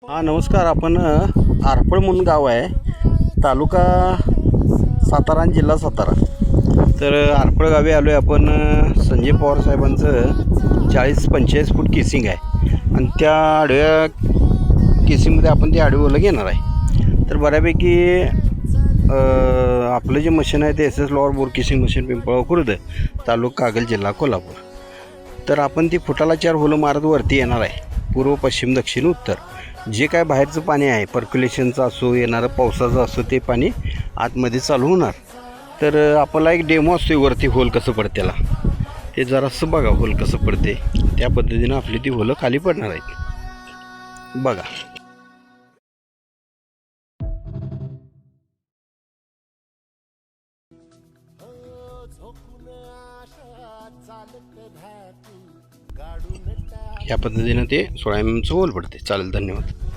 हा नमस्कार. आपण आरपळ म्हणून गाव आहे, तालुका सातारा आणि जिल्हा सातारा. तर आरपळ गावी आलो आहे आपण. संजय पवार साहेबांचं 40-45 फूट केसिंग आहे आणि त्या आडव्या केसिंगमध्ये आपण ते आडवं घेणार आहे. तर बऱ्यापैकी आपलं जे मशीन आहे ते SS lower bore casing machine, Pimpalgaon Khurd, taluka Kagal, जिल्हा कोल्हापूर. तर आपण ती फुटाला 4 होलं मारत वरती येणार आहे. पूर्व, पश्चिम, दक्षिण, उत्तर. जे काय बाहेरचं पाणी आहे, पर्क्युलेशनचं असो, येणारं पावसाचं असो, ते पाणी आतमध्ये चालू होणार. तर आपल्याला एक डेमो असतो वरती होल कसं पडते त्याला, ते जरासं बघा होल कसं पडते. त्या पद्धतीनं आपली ती होलं खाली पडणार आहेत. बघा. या पद्धतीनं ते 16 mm चं होल पडते. चालेल, धन्यवाद.